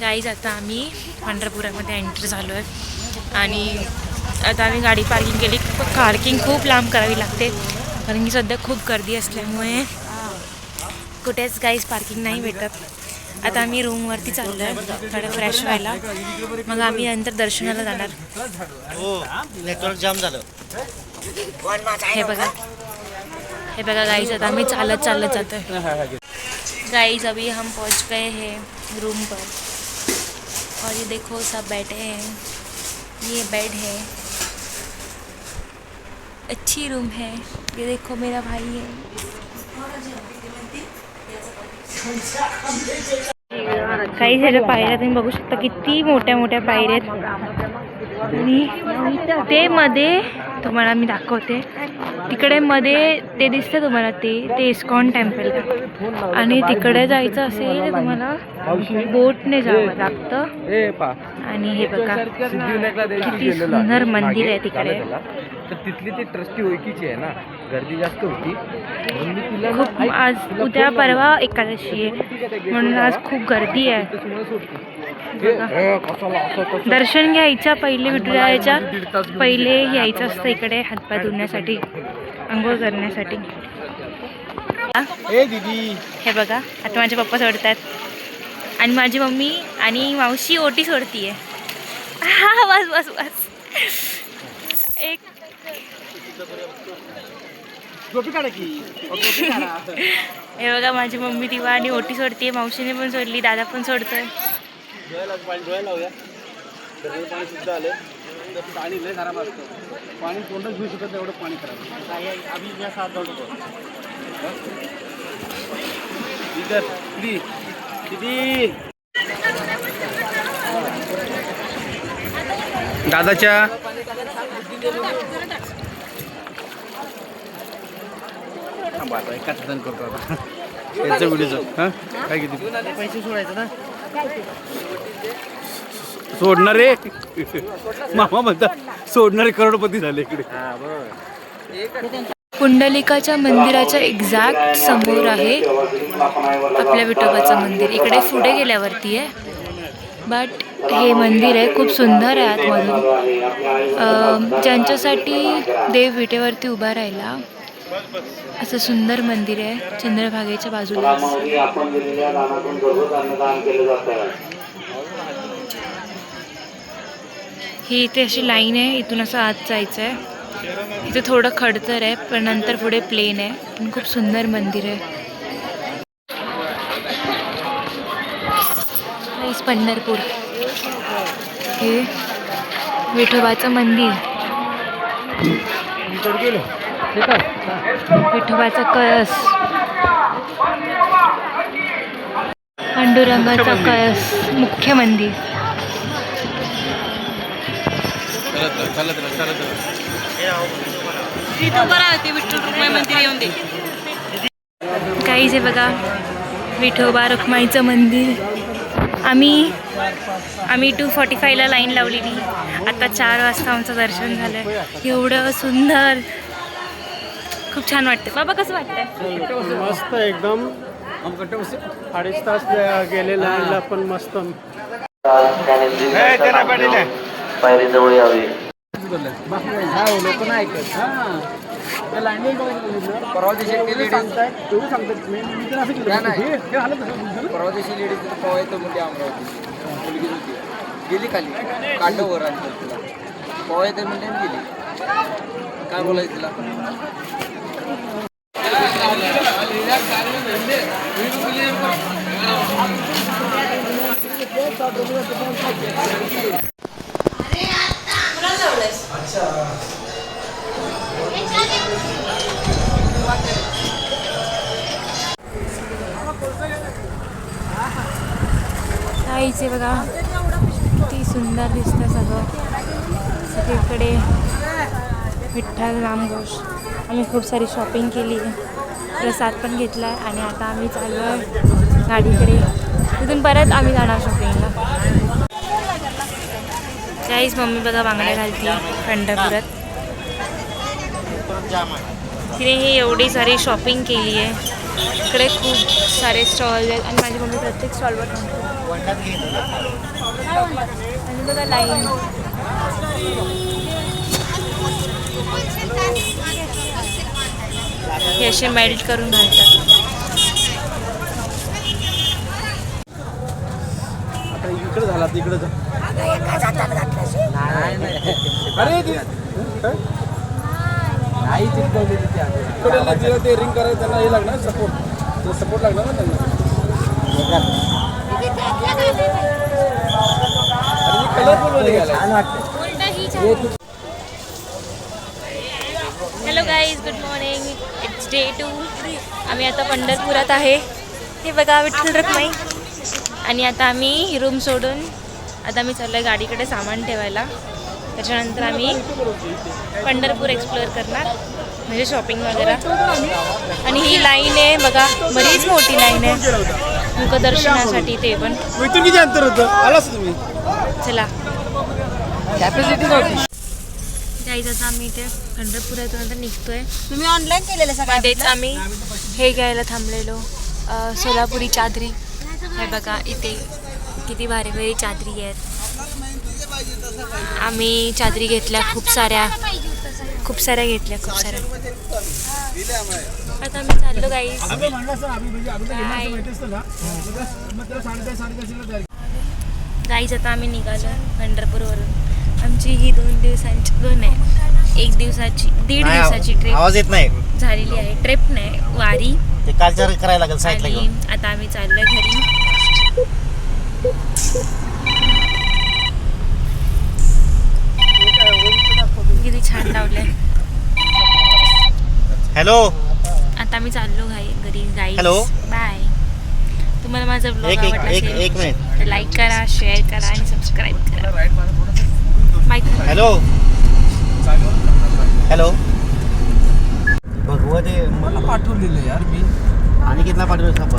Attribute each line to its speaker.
Speaker 1: Guys आता आम्ही पंढरपुरामध्ये enter झालो आहे आणि आता आम्ही गाडी पार्किंग केली. पार्किंग खूप लांब करावी लागते कारण की सध्या खूप गर्दी असल्यामुळे कुठेच गाईज पार्किंग नाही भेटत. आता आम्ही रूमवरती चाललो आहे थोडं फ्रेश व्हायला, मग आम्ही नंतर दर्शनाला जाणार.
Speaker 2: नेटवर्क जाम झालं.
Speaker 1: हे बघा गाईज, आता आम्ही चालत जातो है. गाइस अभी हम पहुंच गए हैं रूम पर और ये देखो सब बैठे हैं. ये बेड है, अच्छी रूम है. ये देखो मेरा भाई है. काही ह्याच्या पायऱ्या तुम्ही बघू शकता, किती मोठ्या मोठ्या पायऱ्या आहेत. आणि ते मध्ये तुम्हाला मी दाखवते, तिकडे मध्ये ते दिसतं तुम्हाला, ते इस्कॉन टेम्पल. आणि तिकडे जायचं असेल तर तुम्हाला बोटने जावं लागतं. आणि हे बघा किती सुंदर मंदिर आहे तिकडे.
Speaker 2: तर तिथली ती ट्रस्टी ओळखीची आहे ना, गर्दी जास्त होती
Speaker 1: खूप. आज उद्या परवा एकादशी आहे म्हणून आज खूप गर्दी आहे. दर्शन घ्यायच्या पहिले, विठुरायाच्या पहिले यायचं असतं इकडे हातपाय धुण्यासाठी, आंघोळ करण्यासाठी. हे बघा आता माझे पप्पा सोडतात आणि माझी मम्मी आणि मावशी ओटी सोडतीये. हा बस बस बस. एक हे बघा माझी मम्मी दिवा आणि ओटी सोडतीये, मावशीने पण सोडली, दादा पण सोडतोय.
Speaker 2: पाणी तोंडच घेऊ शकत एवढं पाणी दादाच्या एकाच जण करतो आता त्यांचं व्हिडिओ. हां काय किती पैसे सोडायचं ना, सोडणारे मामा म्हणतात सोडणारे करोडपती झाले इकडे.
Speaker 1: पुंडलिकाच्या मंदिराच्या एक्झॅक्ट समोर आहे आपल्या विठोबाचं मंदिर. इकडे पुढे गेल्यावरती आहे, बट हे मंदिर आहे खूप सुंदर आहे आतमधून. ज्यांच्यासाठी देव विटेवरती उभा राहिला असं सुंदर मंदिर आहे चंद्रभागेच्या बाजूला. ही इथे अशी लाईन आहे, इथून असं आत जायचं आहे. इथे थोडं खडतर आहे पण नंतर पुढे प्लेन आहे. पण खूप सुंदर मंदिर आहे. पंढरपूर हे विठोबाचं मंदिर. विठोबाचा कळस, पांडुरंगाचा कळस, मुख्य मंदिर. काहीच आहे बघा विठोबा रखुमाईचं मंदिर. आम्ही 2:45ला लाईन लावलेली, आता 4 वाजता आमचं दर्शन झालं. एवढं सुंदर, खूप छान वाटतं. बाबा कसं वाटतंय?
Speaker 3: मस्त एकदम. 2.5 तास गेलेला पण मस्त.
Speaker 4: पायरीजवळ यावे.
Speaker 2: लोक नाही ऐकत. परवा दिवशी लेडीज पवा येतो म्हणजे अमरावती मुलगी होती, गेली खाली कांडवर आणि तिला पवा येते म्हणजे गेली. काय बोलायचं तिला?
Speaker 1: काहीच आहे बघा किती सुंदर दिसतं सगळं. सगळीकडे विठ्ठल नामघोष. आम्ही खूप सारी शॉपिंग केली आहे, प्रसाद पण घेतला आहे आणि आता आम्ही चाललो आहे गाडीकडे. तिथून परत आम्ही जाणार शॉपिंगला. काहीच मम्मी बघा बांगड्या घालती पंढरपुरात. तिने ही एवढी सारी शॉपिंग केली आहे. इकडे खूप सारे स्टॉल आहेत आणि माझी मम्मी प्रत्येक स्टॉलवर थांबते. आणि बघा लाईन. हे असे मेल्ट करून घालतात.
Speaker 3: आता इकडे झाला तिकडे जा. अरे
Speaker 2: नाही चिटकवली तिथे आधी.
Speaker 3: तिकडे ते रिंग करायचं त्यांना हे लागणार सपोर्ट लागणार ना त्यांना. कलरफुल
Speaker 2: छान वाटतं.
Speaker 1: Hello guys, good morning. It's day 2. आम्ही आता पंढरपुरात आहे. हे बघा विठ्ठल रखमाई. आणि आता आम्ही रूम सोडून आता आम्ही चाललो आहे गाडीकडे सामान ठेवायला. त्याच्यानंतर आम्ही पंढरपूर एक्सप्लोअर करणार, म्हणजे शॉपिंग वगैरे. आणि ही लाईन आहे बघा, बरीच मोठी लाईन आहे मुखदर्शनासाठी. ते पण
Speaker 3: इथून किती अंतर होतं आलास तुम्ही?
Speaker 1: चला.
Speaker 2: कॅपॅसिटी नव्हती.
Speaker 1: गाईज आता आम्ही इथे पंढरपुरातून आता निघतोय.
Speaker 5: तुम्ही ऑनलाईन केलेलं सगळं?
Speaker 1: मध्येच आम्ही हे घ्यायला थांबलेलो, सोलापुरी चादरी. हे बघा इथे किती भारी भारी चादरी आहेत. आम्ही चादरी घेतल्या खूप साऱ्या घेतल्या. आता आम्ही चाललो गाईज. गाईज आता आम्ही निघालो पंढरपूरवरून. आमची ही 2 दिवसांची दीड दिवसाची ट्रिप
Speaker 6: आवाज येत नाही
Speaker 1: झालेली आहे. ट्रिप नाही, वारी.
Speaker 6: ते कालचार करायला लागेल साईडला
Speaker 1: आणि
Speaker 6: घेऊन.
Speaker 1: आता आम्ही चाललोय घरी. किती छान लावलंय.
Speaker 6: हॅलो,
Speaker 1: आता आम्ही चाललो घरी गाईज.
Speaker 6: हॅलो.
Speaker 1: बाय. तुम्हाला माझा ब्लॉग
Speaker 6: एक
Speaker 1: आवडला
Speaker 6: एक
Speaker 1: असेल
Speaker 6: एक मिनिट.
Speaker 1: तर लाईक करा, शेअर करा आणि सबस्क्राईब करा. माहिती
Speaker 6: हॅलो हॅलो. भगवते
Speaker 2: मला पाठवलेलं यार मी.
Speaker 6: आणि कितना पाठवलं सांग.